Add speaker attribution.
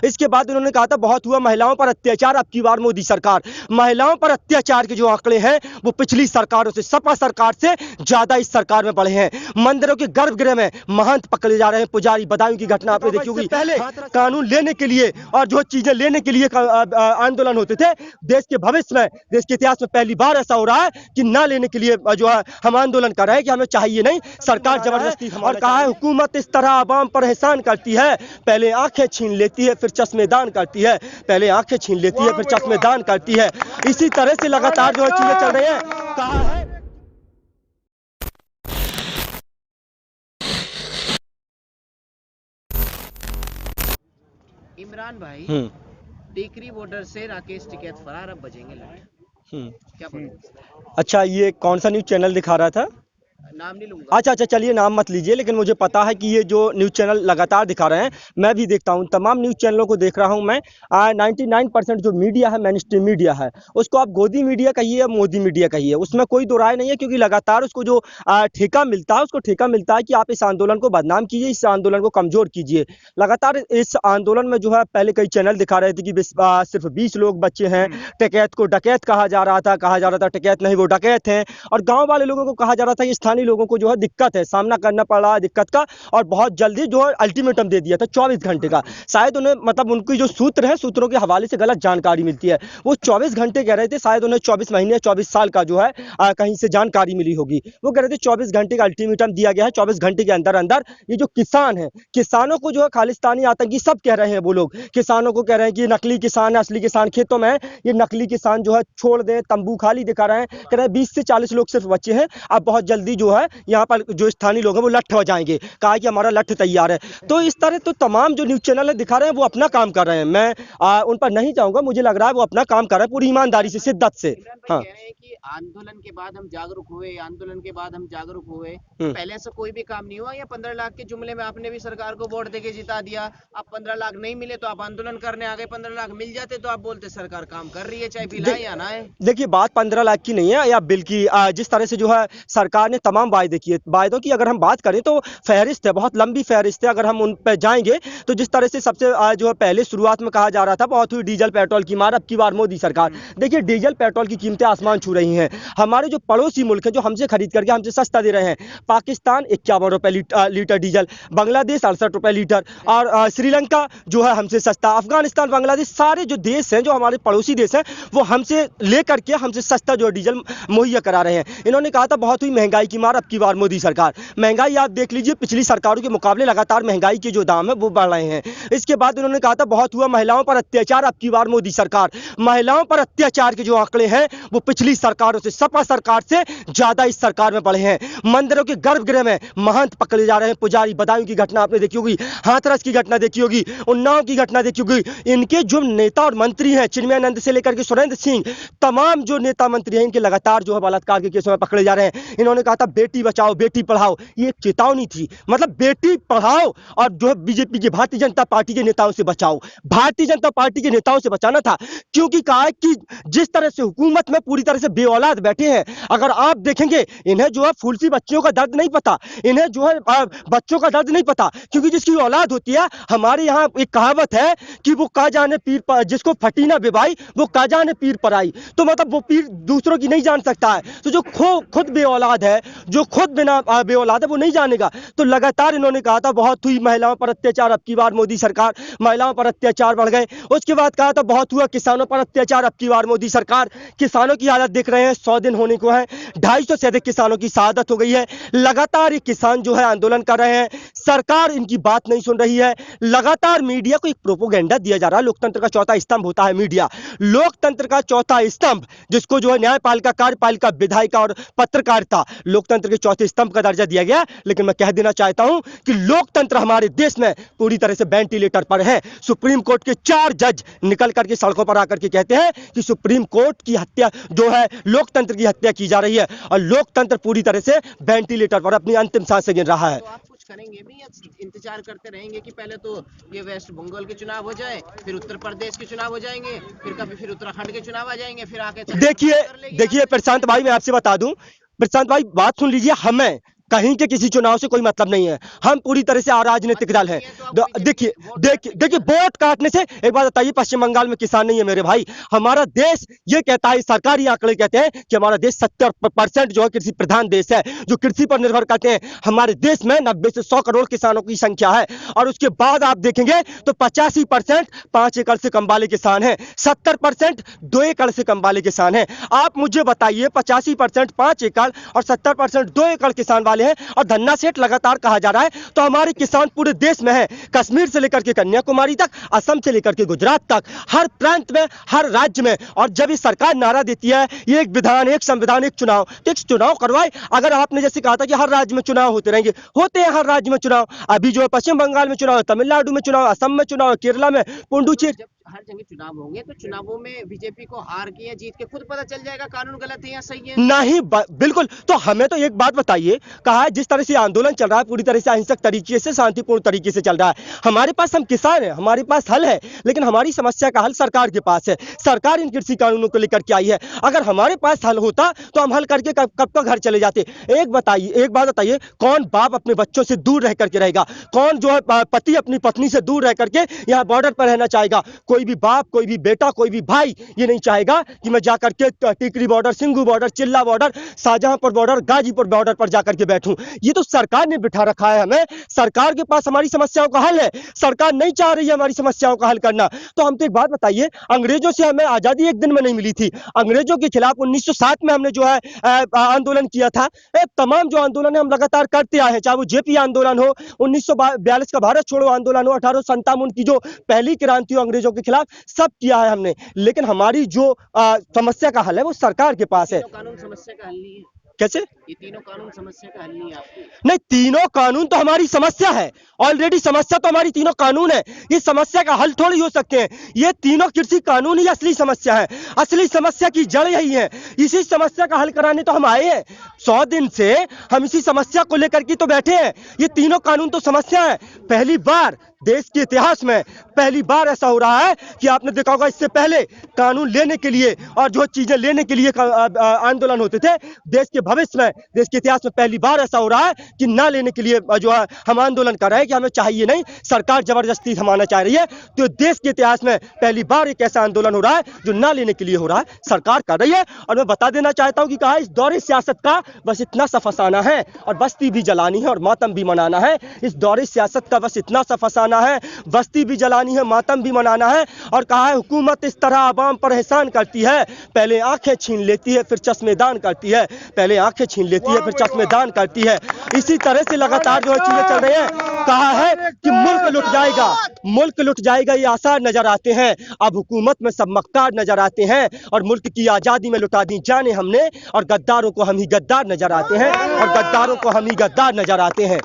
Speaker 1: इसके बाद उन्होंने कहा था बहुत हुआ महिलाओं पर अत्याचार, अब की बार मोदी सरकार। महिलाओं पर अत्याचार के जो आंकड़े हैं वो पिछली सरकारों से, सपा सरकार से ज्यादा इस सरकार में बढ़े हैं। मंदिरों के गर्भगृह में महंत पकड़े जा रहे हैं, पुजारी। बदायूं की घटना आपने देखी होगी। पहले कानून लेने के लिए और जो चीजें लेने के लिए आंदोलन होते थे, देश के भविष्य में, देश के इतिहास में पहली बार ऐसा हो रहा है कि ना लेने के लिए जो है हम आंदोलन कर रहे हैं कि हमें चाहिए नहीं, सरकार जबरदस्ती। और कहा है हुकूमत इस तरह आवाम पर एहसान करती है, पहले आंखें छीन लेती है फिर चश्मेदान करती है, पहले आंखें छीन लेती है फिर चश्मेदान करती है। इसी तरह से लगातार जो है चीजें चल रही हैं। कहा है
Speaker 2: इमरान भाई, टीकरी बॉर्डर से राकेश टिकैत फरार, अब बजेंगे लठ। क्या पता?
Speaker 1: अच्छा, ये कौन सा न्यूज चैनल दिखा रहा था?
Speaker 2: नाम नहीं लूंगा।
Speaker 1: अच्छा, चलिए नाम मत लीजिए, लेकिन मुझे पता है कि ये जो न्यूज़ चैनल लगातार दिखा रहे हैं, मैं भी देखता हूँ, तमाम न्यूज़ चैनलों को देख रहा हूँ मैं। 99% जो मीडिया है, मेन स्ट्रीम मीडिया है, उसको आप गोदी मीडिया कहिए या मोदी मीडिया कहिए, उसमें कोई दो राय नहीं है, क्योंकि लगातार उसको जो ठेका मिलता है, उसको ठेका मिलता है कि आप इस आंदोलन को बदनाम कीजिए, इस आंदोलन को कमजोर कीजिए। लगातार इस आंदोलन में जो है पहले कई चैनल दिखा रहे थे कि सिर्फ 20 लोग बच्चे हैं, टिकैत को डकैत कहा जा रहा था टिकैत नहीं वो डकैत हैं, और गाँव वाले लोगों को कहा जा रहा था कि स्थानीय लोगों को जो है दिक्कत है, सामना करना पड़ रहा है दिक्कत का, और बहुत जल्दी जो है अल्टीमेटम दे दिया था 24 घंटे का। शायद उन्हें, मतलब उनकी जो सूत्र है, सूत्रों के हवाले से गलत जानकारी मिलती है। वो 24 घंटे कह रहे थे, शायद उन्हें 24 महीने 24 साल का जो है कहीं से जानकारी मिली होगी। वो कह रहे थे 24 घंटे का अल्टीमेटम दिया गया है, 24 घंटे के अंदर अंदर ये जो किसान है, किसानों को जो है खालिस्तानी आतंकी सब कह रहे हैं। वो लोग किसानों को कह रहे हैं कि नकली किसान है, असली किसान खेतों में है, ये नकली किसान जो है छोड़ दें, तंबू खाली दिखा रहे हैं। कह रहे हैं 20 से 40 लोग सिर्फ बचे हैं, अब बहुत जल्दी जो है यहाँ पर जो स्थानीय लोग हैं वो लठ हो जाएंगे। कहा कि हमारा लठ तैयार है। तो इस तरह तो तमाम जो न्यूज़ चैनल है दिखा रहे हैं, वो अपना काम कर रहे हैं। मैं उन पर नहीं चाहूंगा, मुझे लग रहा है वो अपना काम कर रहे हैं पूरी ईमानदारी से, शिद्दत से। हाँ,
Speaker 2: कह रहे हैं कि आंदोलन के बाद हम जागरूक हुए, आंदोलन के बाद हम जागरूक हुए, पहले से कोई भी काम नहीं हुआ, या 15 लाख के जुमले में आपने भी सरकार को वोट देके जिता दिया, अब 15 लाख नहीं मिले तो आप आंदोलन करने आ गए, 15 लाख मिल जाते तो आप बोलते सरकार काम कर रही है, चाहे बिलाए या ना है।
Speaker 1: देखिए, बात 15 लाख की नहीं है या बिल की। जिस तरह से जो है सरकार ने तमाम वायदे किए, वायदों की अगर हम बात करें तो फहरिस्त है, बहुत लंबी फहरिस्त है। अगर हम उन पर जाएंगे तो जिस तरह से सबसे जो है पहले शुरुआत में कहा जा रहा था बहुत हुई डीजल पेट्रोल की मार, अब की बार मोदी सरकार। देखिए, डीजल पेट्रोल की कीमतें आसमान छू रही हैं। हमारे जो पड़ोसी मुल्क हैं, जो हमसे खरीद करके हमसे सस्ता दे रहे हैं, पाकिस्तान 51 रुपए लीटर डीजल, बांग्लादेश 68 रुपए लीटर, और श्रीलंका जो है हमसे सस्ता, अफगानिस्तान, बांग्लादेश, सारे जो देश हैं, जो हमारे पड़ोसी देश हैं, वो हमसे लेकर के हमसे सस्ता जो डीजल मुहैया करा रहे हैं। इन्होंने कहा था बहुत हुई महंगाई की मार, अब की बार मोदी सरकार। महंगाई आप देख लीजिए, पिछली सरकारों के मुकाबले लगातार महंगाई के जो दाम है वो बढ़ रहे हैं। इसके बाद उन्होंने कहा था बहुत हुआ महिलाओं पर अत्याचार, अब की बार मोदी सरकार। महिलाओं पर अत्याचार के जो आंकड़े हैं वो पिछली सरकारों से, सपा सरकार से ज्यादा इस सरकार में बढ़े हैं। मंदिरों के गर्भगृह में महंत पकड़े जा रहे हैं, पुजारी। बदायूं की घटना आपने देखी होगी, हाथरस की घटना देखी होगी, उन्नाव की घटना देखी होगी। इनके जो नेता और मंत्री हैं, चिन्मयानंद से लेकर के सुरेंद्र सिंह, तमाम जो नेता मंत्री हैं, इनके लगातार जो है बलात्कार के केसों में पकड़े जा रहे हैं। इन्होंने कहा था बेटी बचाओ बेटी पढ़ाओ, ये एक चेतावनी थी, मतलब बेटी पढ़ाओ और जो है बीजेपी की, भारतीय जनता पार्टी के नेताओं से बचाओ। भारतीय जनता पार्टी के नेताओं से बचाना था, क्योंकि कहा है कि जिस तरह से हुकूमत में पूरी तरह से बेऔलाद बैठे हैं, अगर आप देखेंगे इन्हें जो है फूलसी बच्चियों का दर्द नहीं पता, इन्हें जो है बच्चों का दर्द नहीं पता, क्योंकि जिसकी औलाद होती है, हमारे यहाँ एक कहावत है कि वो का जाने पीर पर, जिसको फटी ना बेबाई वो का जाने पीर पर आई। तो मतलब वो पीर दूसरों की नहीं जान सकता है, तो जो खुद बेऔलाद है, जो खुद बिना बेऔलाद है, वो नहीं जानेगा। तो लगातार इन्होंने कहा था बहुत हुई महिलाओं पर अत्याचार, अब की बार मोदी सरकार। महिलाओं पर अत्याचार बढ़ गए। उसके बाद कहा था बहुत हुआ किसानों पर अत्याचार, अब की बार मोदी सरकार। किसानों की हालत देख रहे हैं, 100 दिन होने को है, 250 से अधिक किसानों की शहादत हो गई है। लगातार ये किसान जो है आंदोलन कर रहे हैं, सरकार इनकी बात नहीं सुन रही है। लगातार मीडिया को एक प्रोपोगेंडा दिया जा रहा है। लोकतंत्र का चौथा स्तंभ होता है मीडिया, लोकतंत्र का चौथा स्तंभ, जिसको जो है न्यायपालिका, कार्यपालिका, विधायिका और पत्रकारिता, लोकतंत्र के चौथे स्तंभ का दर्जा दिया गया। लेकिन मैं कह देना चाहता हूं कि लोकतंत्र हमारे देश में पूरी तरह से वेंटिलेटर पर है। सुप्रीम कोर्ट के 4 जज निकल करके सड़कों पर आकर के कहते हैं कि सुप्रीम कोर्ट की हत्या जो है, लोकतंत्र की हत्या की जा रही है, और लोकतंत्र पूरी तरह से वेंटिलेटर पर अपनी अंतिम सांसें गिन रहा है।
Speaker 2: तो आप कुछ करेंगे भी या इंतजार करते रहेंगे कि पहले तो ये वेस्ट बंगाल के चुनाव हो जाए, फिर उत्तर प्रदेश के चुनाव हो जाएंगे, फिर कभी फिर उत्तराखंड के चुनाव आ जाएंगे, फिर आके
Speaker 1: देखिए प्रशांत भाई, मैं आपसे बता दूं, प्रशांत भाई बात सुन लीजिए, हमें कहीं के किसी चुनाव से कोई मतलब नहीं है। हम पूरी तरह से अराजनीतिक दल है। देखिए देखिए देखिए, वोट काटने से एक बात बताइए, पश्चिम बंगाल में किसान नहीं है मेरे भाई। हमारा देश ये कहता है, सरकारी आंकड़े कहते हैं कि हमारा देश 70% जो है कृषि प्रधान देश है, जो कृषि पर निर्भर करते हैं। हमारे देश में 90 से 100 करोड़ किसानों की संख्या है, और उसके बाद आप देखेंगे तो 85% 5 एकड़ से कम वाले किसान हैं, 70% 2 एकड़ से कम वाले किसान हैं। आप मुझे बताइए, 85% 5 एकड़ और 70% 2 एकड़ किसान वाले हैं, और धन्ना सेठ लगातार कहा जा रहा है। तो हमारे किसान पूरे देश में है, कश्मीर से लेकर के कन्याकुमारी तक, असम से लेकर के गुजरात तक, हर प्रांत में, हर राज्य में। और जब ये सरकार नारा देती है, ये एक विधान, एक संविधान, एक चुनाव, तो एक चुनाव करवाए। अगर आपने जैसे कहा था कि हर राज्य में चुनाव होते रहेंगे, होते हैं हर राज्य में चुनाव। अभी जो है पश्चिम बंगाल में चुनाव, तमिलनाडु में चुनाव, असम में चुनाव, केरला में, पुडुचेरी।
Speaker 2: हर जगह चुनाव होंगे तो चुनावों में बीजेपी को हार की या जीत के खुद पता चल जाएगा कानून गलत है या सही है।
Speaker 1: नहीं, बिल्कुल। तो हमें तो एक बात बताइए, कहा है जिस तरह से आंदोलन चल रहा है पूरी तरह से अहिंसक तरीके से, शांतिपूर्ण तरीके से चल रहा है। हमारे पास, हम किसान हैं, हमारे पास हल है, लेकिन हमारी समस्या का हल सरकार के पास है। सरकार इन कृषि कानूनों को लेकर के आई है। अगर हमारे पास हल होता तो हम हल करके कब का घर चले जाते। एक बात बताइए, कौन बाप अपने बच्चों से दूर रह करके रहेगा? कौन जो है पति अपनी पत्नी से दूर रह करके यहाँ बॉर्डर पर रहना चाहेगा? कोई भी बाप, कोई भी बेटा, कोई भी भाई ये नहीं चाहेगा कि मैं जाकर के टिकरी बॉर्डर, सिंगू बॉर्डर, चिल्ला border, Shahjahanpur border, Ghazipur border पर जाकर के बैठूं। ये तो सरकार ने बिठा रखा है हमें। सरकार के पास हमारी समस्याओं का हल है, सरकार नहीं चाह रही है हमारी समस्याओं का हल करना। तो हम तो एक बात बताइए, अंग्रेजों से हमें आजादी एक दिन में नहीं मिली थी। अंग्रेजों के खिलाफ 1907 में हमने जो है आंदोलन किया था। तमाम जो आंदोलन है हम लगातार करते आए हैं, चाहे वो जेपी आंदोलन हो, 1942 का भारत छोड़ो आंदोलन हो, 1857 की जो पहली क्रांति हो अंग्रेजों के खिलाफ, सब किया है हमने। लेकिन हमारी जो समस्या का हल है वो सरकार के पास है।
Speaker 2: कानून समस्या का हल नहीं है।
Speaker 1: कैसे?
Speaker 2: ये तीनों कानून समस्या का हल नहीं है आपकी?
Speaker 1: नहीं, तीनों कानून तो हमारी समस्या है। ऑलरेडी समस्या तो हमारी तीनों कानून है। ये समस्या का हल थोड़ी हो सकते हैं। ये तीनों कृषि कानून ही असली समस्या है। असली समस्या की जड़ यही है। इसी समस्या का हल कराने तो हम आए हैं। 100 दिन से हम इसी समस्या को लेकर के तो बैठे हैं। ये तीनों कानून तो समस्या है। पहली बार देश के इतिहास में पहली बार ऐसा हो रहा है कि आपने देखा होगा, इससे पहले कानून लेने के लिए और जो चीजें लेने के लिए आंदोलन होते थे, देश के भविष्य में, देश के इतिहास में पहली बार ऐसा हो रहा है कि ना लेने के लिए जो है हम आंदोलन कर रहे हैं कि हमें चाहिए नहीं, सरकार जबरदस्ती थमाना चाह रही है। तो देश के इतिहास में पहली बार एक ऐसा आंदोलन हो रहा है जो ना लेने के लिए हो रहा है, सरकार कर रही है। और मैं बता देना चाहता हूं कि कहा इस दौरे सियासत का बस इतना सा फसाना है, और बस्ती भी जलानी है और मातम भी मनाना है। इस दौरे सियासत का बस इतना सा फसाना है, बस्ती भी जलानी है, मातम भी मनाना है। और कहा है हुकूमत इस तरह आवाम पर एहसान करती है, पहले आंखें छीन लेती है फिर चश्मेदान करती है, पहले आंखें छीन लेती है फिर चश्मेदान करती है। इसी तरह से लगातार जो है चीजें चल रही हैं। कहा है कि मुल्क लुट जाएगा, मुल्क लुट जाएगा, ये आसार नजर आते हैं। अब हुकूमत में सब मक्कार नजर आते हैं, और मुल्क की आजादी में लुटा दी जाने हमने, और गद्दारों को हम ही गद्दार नजर आते हैं, और गद्दारों को हम ही गद्दार नजर आते हैं।